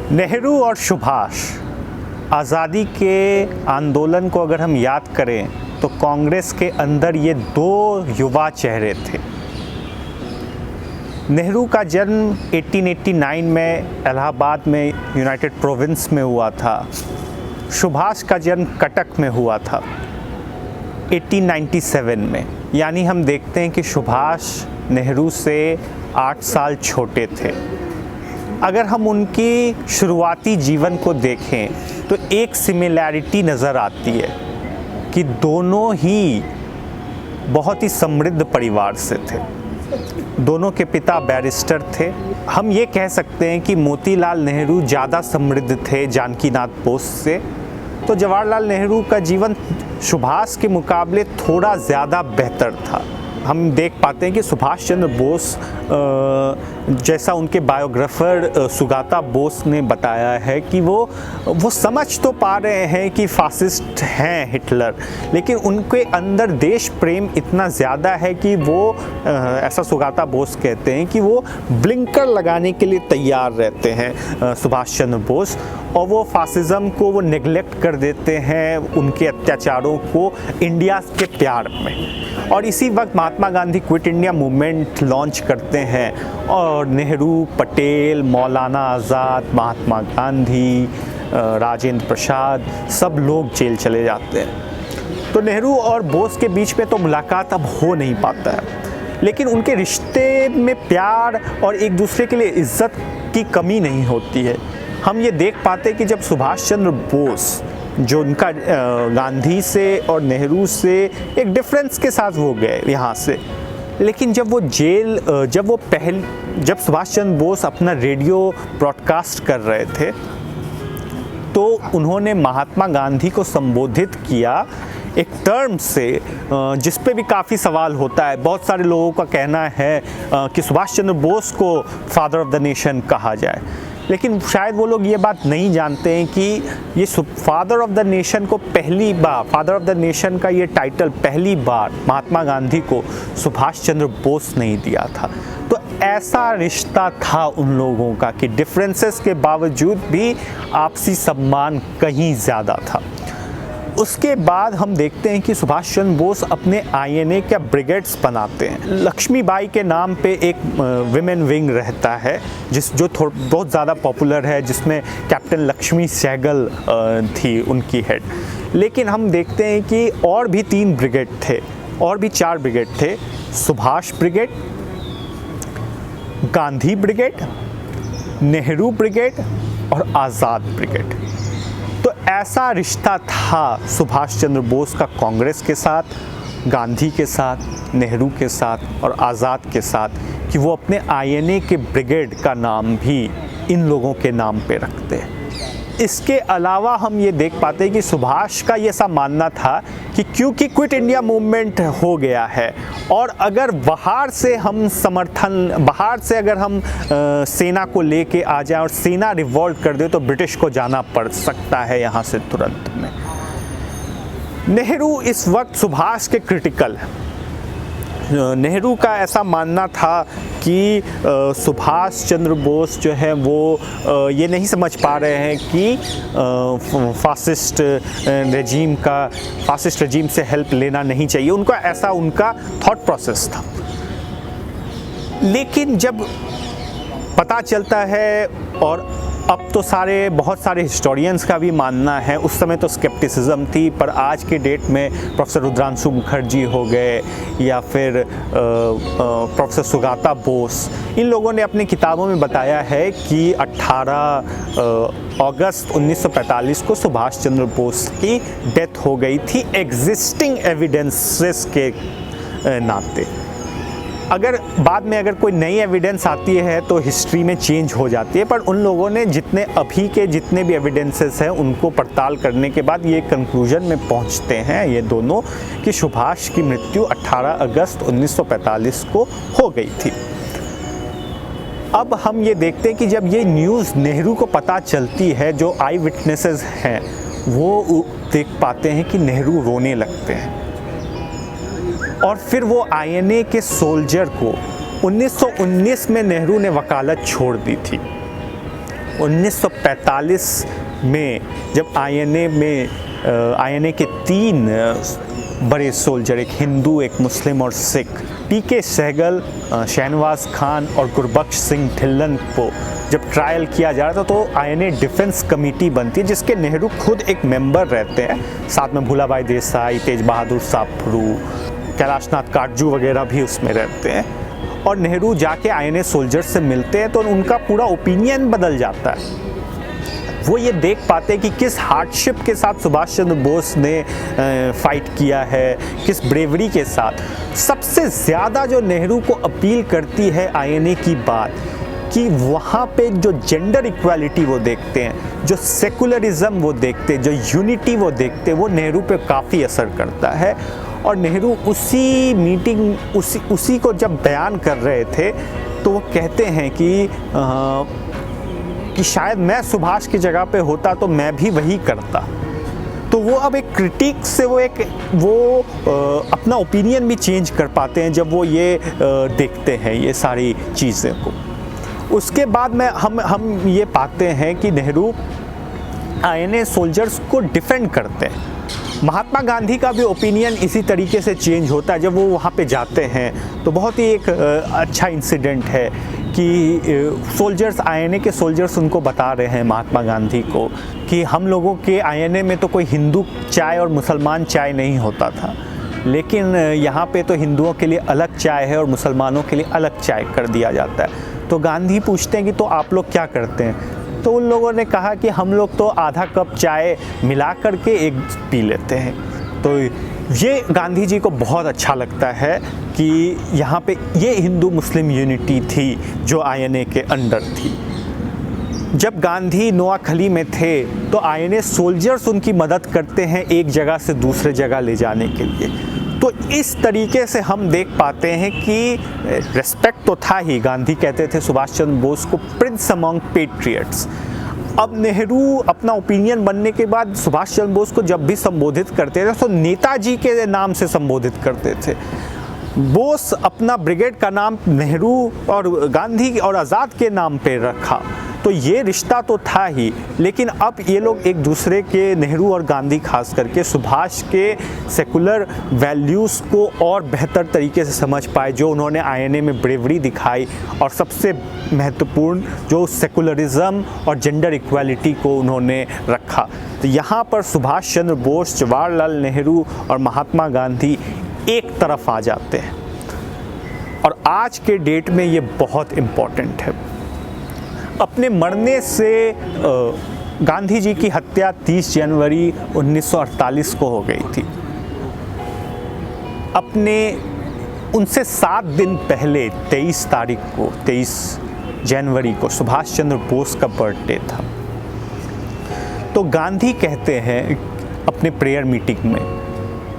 नेहरू और सुभाष, आज़ादी के आंदोलन को अगर हम याद करें तो कांग्रेस के अंदर ये दो युवा चेहरे थे। नेहरू का जन्म 1889 में इलाहाबाद में यूनाइटेड प्रोविंस में हुआ था। सुभाष का जन्म कटक में हुआ था 1897 में। यानी हम देखते हैं कि सुभाष नेहरू से 8 साल छोटे थे। अगर हम उनकी शुरुआती जीवन को देखें तो एक सिमिलैरिटी नज़र आती है कि दोनों ही बहुत ही समृद्ध परिवार से थे। दोनों के पिता बैरिस्टर थे। हम ये कह सकते हैं कि मोतीलाल नेहरू ज़्यादा समृद्ध थे जानकीनाथ बोस से, तो जवाहरलाल नेहरू का जीवन सुभाष के मुकाबले थोड़ा ज़्यादा बेहतर था। हम देख पाते हैं कि सुभाष चंद्र बोस जैसा उनके बायोग्राफर सुगाता बोस ने बताया है कि वो समझ तो पा रहे हैं कि फासिस्ट हैं हिटलर, लेकिन उनके अंदर देश प्रेम इतना ज़्यादा है कि वो ऐसा सुगाता बोस कहते हैं कि वो ब्लिंकर लगाने के लिए तैयार रहते हैं सुभाष चंद्र बोस, और वो फासिज़म को वो नेगलेक्ट कर देते हैं उनके अत्याचारों को इंडिया के प्यार में। और इसी वक्त Mahatma Gandhi quit India movement launch करते हैं और नेहरू, पटेल, मौलाना आज़ाद, महात्मा गांधी, राजेंद्र प्रसाद सब लोग जेल चले जाते हैं। तो नेहरू और बोस के बीच में तो मुलाकात अब हो नहीं पाता है, लेकिन उनके रिश्ते में प्यार और एक दूसरे के लिए इज्जत की कमी नहीं होती है। हम ये देख पाते कि जब सुभाष चंद्र बोस, जो उनका गांधी से और नेहरू से एक डिफरेंस के साथ वो गए यहाँ से, लेकिन जब वो जब सुभाष चंद्र बोस अपना रेडियो ब्रॉडकास्ट कर रहे थे तो उन्होंने महात्मा गांधी को संबोधित किया एक टर्म से जिस पे भी काफ़ी सवाल होता है। बहुत सारे लोगों का कहना है कि सुभाष चंद्र बोस को फादर ऑफ द नेशन कहा जाए, लेकिन शायद वो लोग ये बात नहीं जानते हैं कि ये फादर ऑफ द नेशन को पहली बार, फादर ऑफ द नेशन का ये टाइटल पहली बार महात्मा गांधी को सुभाष चंद्र बोस नहीं दिया था। तो ऐसा रिश्ता था उन लोगों का कि डिफरेंसेस के बावजूद भी आपसी सम्मान कहीं ज़्यादा था। उसके बाद हम देखते हैं कि सुभाष चंद्र बोस अपने आईएनए का ब्रिगेड्स बनाते हैं। लक्ष्मीबाई के नाम पे एक विमेन विंग रहता है जो बहुत ज़्यादा पॉपुलर है, जिसमें कैप्टन लक्ष्मी सहगल थी उनकी हेड। लेकिन हम देखते हैं कि और भी 3 ब्रिगेड थे, और भी 4 ब्रिगेड थे। Subhash brigade, Gandhi brigade, Nehru brigade और आज़ाद ब्रिगेड। तो ऐसा रिश्ता था सुभाष चंद्र बोस का कांग्रेस के साथ, गांधी के साथ, नेहरू के साथ और आज़ाद के साथ कि वो अपने आईएनए के ब्रिगेड का नाम भी इन लोगों के नाम पे रखते हैं। इसके अलावा हम ये देख पाते हैं कि सुभाष का ये ऐसा मानना था कि क्योंकि क्विट इंडिया मूवमेंट हो गया है और अगर बाहर से अगर हम सेना को लेके आ जाएं और सेना रिवॉल्ट कर दे तो ब्रिटिश को जाना पड़ सकता है यहाँ से तुरंत में। नेहरू इस वक्त सुभाष के क्रिटिकल है। नेहरू का ऐसा मानना था कि सुभाष चंद्र बोस जो है वो ये नहीं समझ पा रहे हैं कि फासिस्ट रजीम से हेल्प लेना नहीं चाहिए। उनका थॉट प्रोसेस था। लेकिन जब पता चलता है, और अब तो बहुत सारे हिस्टोरियंस का भी मानना है, उस समय तो स्केप्टिसिज्म थी, पर आज के डेट में प्रोफेसर रुद्रांशु मुखर्जी हो गए या फिर प्रोफेसर सुगाता बोस, इन लोगों ने अपनी किताबों में बताया है कि 18 अगस्त 1945 को सुभाष चंद्र बोस की डेथ हो गई थी एग्जिस्टिंग एविडेंसेस के नाते। अगर बाद में कोई नई एविडेंस आती है तो हिस्ट्री में चेंज हो जाती है, पर उन लोगों ने जितने भी एविडेंसेस हैं उनको पड़ताल करने के बाद ये कंक्लूजन में पहुंचते हैं ये दोनों कि सुभाष की मृत्यु 18 अगस्त 1945 को हो गई थी। अब हम ये देखते हैं कि जब ये न्यूज़ नेहरू को पता चलती है, जो आई विटनेसेस हैं वो देख पाते हैं कि नेहरू रोने लगते हैं। और फिर वो आईएनए के सोल्जर को 1919 में नेहरू ने वकालत छोड़ दी थी। 1945 में जब आईएनए के 3 बड़े सोल्जर, एक हिंदू, एक मुस्लिम और सिख, पीके सहगल, शहनवाज खान और गुरबख्श सिंह ढिल्लन को जब ट्रायल किया जा रहा था, तो आईएनए डिफेंस कमेटी बनती है जिसके नेहरू खुद एक मेंबर रहते हैं, साथ में भूलाभाई देसाई, तेज बहादुर सापरू, कैलाशनाथ काटजू वगैरह भी उसमें रहते हैं। और नेहरू जाके आईएनए सोल्जर से मिलते हैं तो उनका पूरा ओपिनियन बदल जाता है। वो ये देख पाते हैं कि किस हार्डशिप के साथ सुभाष चंद्र बोस ने फाइट किया है, किस ब्रेवरी के साथ। सबसे ज़्यादा जो नेहरू को अपील करती है आईएनए की बात, कि वहाँ पे जो जेंडर इक्वालिटी वो देखते हैं, जो सेकुलरिज्म वो देखते हैं, जो यूनिटी वो देखते हैं, वो नेहरू पे काफ़ी असर करता है। और नेहरू उसी मीटिंग उसी को जब बयान कर रहे थे तो वो कहते हैं कि शायद मैं सुभाष की जगह पे होता तो मैं भी वही करता। तो वो अब एक क्रिटिक से वो अपना ओपिनियन भी चेंज कर पाते हैं जब वो ये देखते हैं ये सारी चीज़ें को। उसके बाद में हम ये पाते हैं कि नेहरू आईएनए सोल्जर्स को डिफेंड करते हैं। महात्मा गांधी का भी ओपिनियन इसी तरीके से चेंज होता है जब वो वहाँ पे जाते हैं। तो बहुत ही एक अच्छा इंसिडेंट है कि सोल्जर्स, आईएनए के सोल्जर्स उनको बता रहे हैं महात्मा गांधी को कि हम लोगों के आईएनए में तो कोई हिंदू चाय और मुसलमान चाय नहीं होता था, लेकिन यहाँ पे तो हिंदुओं के लिए अलग चाय है और मुसलमानों के लिए अलग चाय कर दिया जाता है। तो गांधी पूछते हैं कि तो आप लोग क्या करते हैं? तो उन लोगों ने कहा कि हम लोग तो आधा कप चाय मिला करके एक पी लेते हैं। तो ये गांधी जी को बहुत अच्छा लगता है कि यहाँ पे ये हिंदू मुस्लिम यूनिटी थी जो आईएनए के अंडर थी। जब गांधी नोआखली में थे तो आईएनए सोल्जर्स उनकी मदद करते हैं एक जगह से दूसरे जगह ले जाने के लिए। तो इस तरीके से हम देख पाते हैं कि रेस्पेक्ट तो था ही। गांधी कहते थे सुभाष चंद्र बोस को प्रिंस अमंग पेट्रियट्स। अब नेहरू अपना ओपिनियन बनने के बाद सुभाष चंद्र बोस को जब भी संबोधित करते थे तो नेताजी के नाम से संबोधित करते थे। बोस अपना ब्रिगेड का नाम नेहरू और गांधी और आज़ाद के नाम पे रखा। तो ये रिश्ता तो था ही, लेकिन अब ये लोग एक दूसरे के, नेहरू और गांधी खास करके, सुभाष के सेकुलर वैल्यूज़ को और बेहतर तरीके से समझ पाए, जो उन्होंने आईएनए में ब्रेवरी दिखाई, और सबसे महत्वपूर्ण जो सेकुलरिज्म और जेंडर इक्वालिटी को उन्होंने रखा। तो यहाँ पर सुभाष चंद्र बोस, जवाहरलाल नेहरू और महात्मा गांधी एक तरफ आ जाते हैं। और आज के डेट में ये बहुत इम्पॉर्टेंट है। अपने मरने से गांधी जी की हत्या 30 जनवरी 1948 को हो गई थी। अपने उनसे 7 दिन पहले 23 जनवरी को सुभाष चंद्र बोस का बर्थडे था। तो गांधी कहते हैं अपने प्रेयर मीटिंग में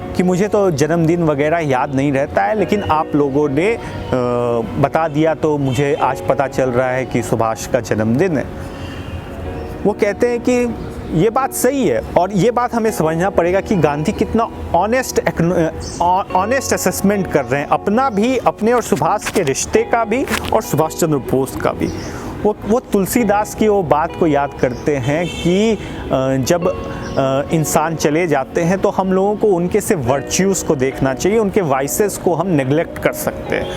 कि मुझे तो जन्मदिन वगैरह याद नहीं रहता है, लेकिन आप लोगों ने बता दिया तो मुझे आज पता चल रहा है कि सुभाष का जन्मदिन है। वो कहते हैं कि ये बात सही है, और ये बात हमें समझना पड़ेगा कि गांधी कितना ऑनेस्ट असेसमेंट कर रहे हैं, अपना भी, अपने और सुभाष के रिश्ते का भी, और सुभाष चंद्र बोस का भी। वो तुलसीदास की वो बात को याद करते हैं कि जब इंसान चले जाते हैं तो हम लोगों को उनके से वर्च्यूज़ को देखना चाहिए, उनके वाइसेस को हम नेग्लेक्ट कर सकते हैं।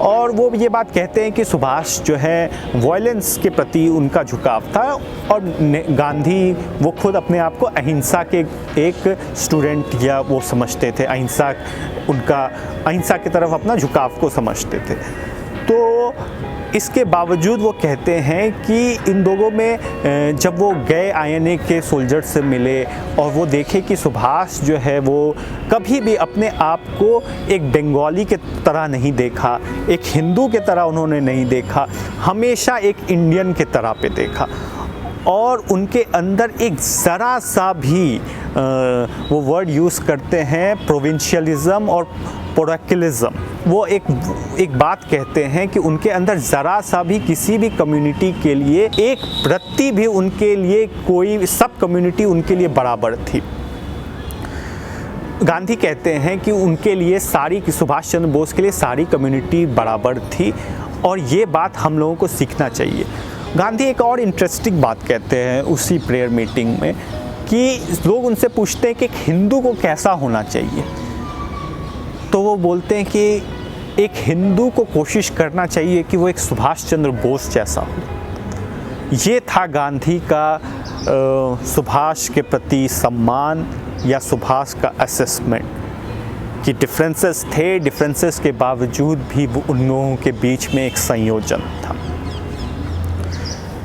और वो ये बात कहते हैं कि सुभाष जो है वायलेंस के प्रति उनका झुकाव था, और गांधी वो खुद अपने आप को अहिंसा के एक स्टूडेंट या वो समझते थे, अहिंसा की तरफ अपना झुकाव को समझते थे। तो इसके बावजूद वो कहते हैं कि इन दोनों में जब वो गए आईएनए के सोल्जर से मिले और वो देखे कि सुभाष जो है वो कभी भी अपने आप को एक बंगाली के तरह नहीं देखा, एक हिंदू के तरह उन्होंने नहीं देखा, हमेशा एक इंडियन के तरह पे देखा। और उनके अंदर एक ज़रा सा भी वो वर्ड यूज़ करते हैं प्रोविंशियलिज़म और पोरक्युलिज्म। वो एक बात कहते हैं कि उनके अंदर ज़रा सा भी किसी भी कम्युनिटी के लिए एक रत्ती भी उनके लिए कोई सब कम्युनिटी उनके लिए बराबर थी। गांधी कहते हैं कि उनके लिए सुभाष चंद्र बोस के लिए सारी कम्युनिटी बराबर थी, और ये बात हम लोगों को सीखना चाहिए। गांधी एक और इंटरेस्टिंग बात कहते हैं उसी प्रेयर मीटिंग में कि लोग उनसे पूछते हैं कि एक हिंदू को कैसा होना चाहिए, तो वो बोलते हैं कि एक हिंदू को कोशिश करना चाहिए कि वो एक सुभाष चंद्र बोस जैसा हो। ये था गांधी का सुभाष के प्रति सम्मान या सुभाष का असेसमेंट कि डिफरेंसेस थे, डिफरेंसेस के बावजूद भी वो उन लोगों के बीच में एक संयोजन था।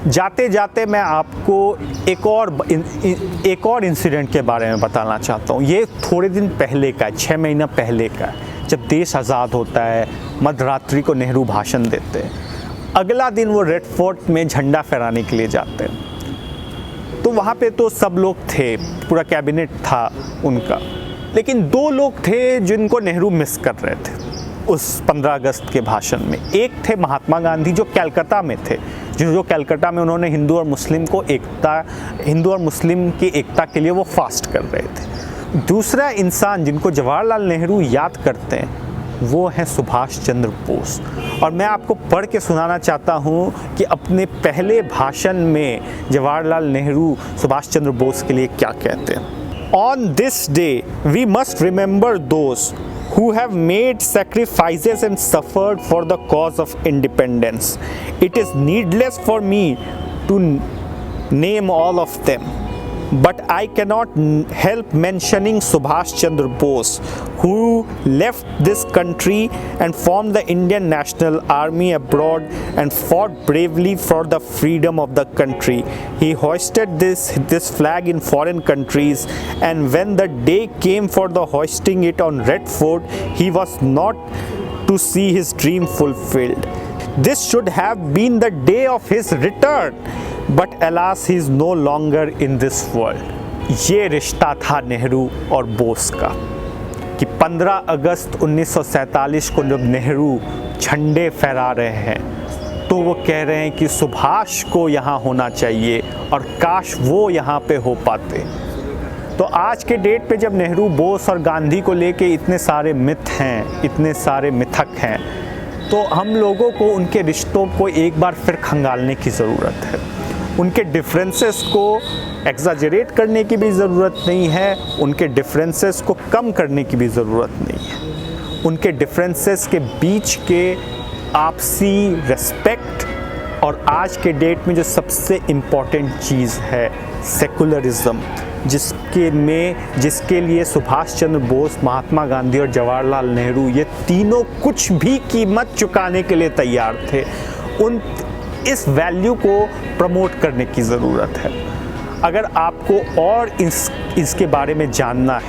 जाते जाते मैं आपको एक और इंसिडेंट के बारे में बताना चाहता हूँ। ये थोड़े दिन पहले का, 6 महीना पहले का, जब देश आज़ाद होता है, मध्यरात्रि को नेहरू भाषण देते हैं। अगला दिन वो रेड फोर्ट में झंडा फहराने के लिए जाते हैं। तो वहाँ पे तो सब लोग थे, पूरा कैबिनेट था उनका, लेकिन 2 लोग थे जिनको नेहरू मिस कर रहे थे उस 15 अगस्त के भाषण में। एक थे महात्मा गांधी जो कलकत्ता में थे, जो कलकत्ता में उन्होंने हिंदू और मुस्लिम की एकता के लिए वो फास्ट कर रहे थे। दूसरा इंसान जिनको जवाहरलाल नेहरू याद करते हैं वो है सुभाष चंद्र बोस। और मैं आपको पढ़ के सुनाना चाहता हूँ कि अपने पहले भाषण में जवाहरलाल नेहरू सुभाष चंद्र बोस के लिए क्या कहते हैं। On this day, we must remember those who have made sacrifices and suffered for the cause of independence. It is needless for me to name all of them, but I cannot help mentioning Subhash Chandra Bose, who left this country and formed the Indian National Army abroad and fought bravely for the freedom of the country. He hoisted this flag in foreign countries, and when the day came for the hoisting it on Red Fort, he was not to see his dream fulfilled. This should have been the day of his return, but alas he is no longer in this world. ये रिश्ता था नेहरू और बोस का कि 15 अगस्त 1947 को जब नेहरू झंडे फहरा रहे हैं तो वो कह रहे हैं कि सुभाष को यहाँ होना चाहिए और काश वो यहाँ पे हो पाते। तो आज के डेट पे जब नेहरू, बोस और गांधी को लेके इतने सारे मिथ हैं, इतने सारे मिथक हैं, तो हम लोगों को उनके रिश्तों को एक बार फिर खंगालने की ज़रूरत है। उनके डिफरेंसेस को एग्ज़ैजरेट करने की भी ज़रूरत नहीं है, उनके डिफरेंसेस को कम करने की भी ज़रूरत नहीं है। उनके डिफरेंसेस के बीच के आपसी रेस्पेक्ट और आज के डेट में जो सबसे इम्पॉर्टेंट चीज़ है सेकुलरिज्म, जिसके लिए सुभाष चंद्र बोस, महात्मा गांधी और जवाहरलाल नेहरू ये तीनों कुछ भी कीमत चुकाने के लिए तैयार थे, इस वैल्यू को प्रमोट करने की ज़रूरत है। अगर आपको और इसके बारे में जानना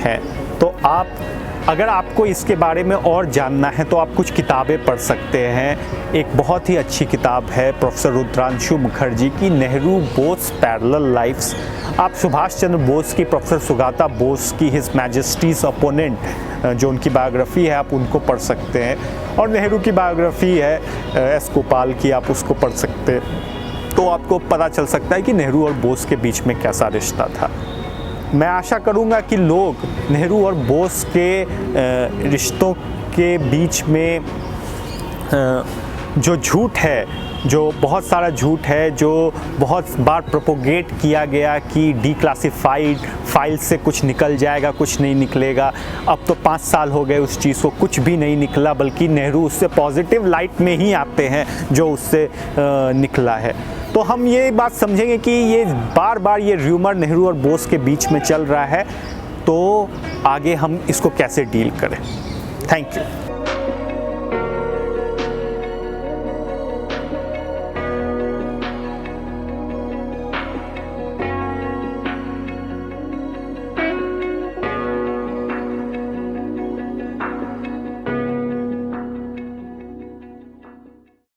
है तो आप कुछ किताबें पढ़ सकते हैं। एक बहुत ही अच्छी किताब है प्रोफेसर रुद्रांशु मुखर्जी की, नेहरू बोस पैरेलल लाइफ्स। आप सुभाष चंद्र बोस की, प्रोफेसर सुगाता बोस की हिज मैजेस्टीज अपोनेंट, जो उनकी बायोग्राफी है, आप उनको पढ़ सकते हैं। और नेहरू की बायोग्राफी है एस गोपाल की, आप उसको पढ़ सकते हैं। तो आपको पता चल सकता है कि नेहरू और बोस के बीच में कैसा रिश्ता था। मैं आशा करूंगा कि लोग नेहरू और बोस के रिश्तों के बीच में जो झूठ है, जो बहुत सारा झूठ है, जो बहुत बार प्रोपोगेट किया गया कि डिक्लासिफाइड फाइल से कुछ निकल जाएगा, कुछ नहीं निकलेगा। अब तो 5 साल हो गए उस चीज़ को, कुछ भी नहीं निकला, बल्कि नेहरू उससे पॉजिटिव लाइट में ही आते हैं जो उससे निकला है। तो हम ये बात समझेंगे कि ये बार बार ये र्यूमर नेहरू और बोस के बीच में चल रहा है, तो आगे हम इसको कैसे डील करें। Thank you.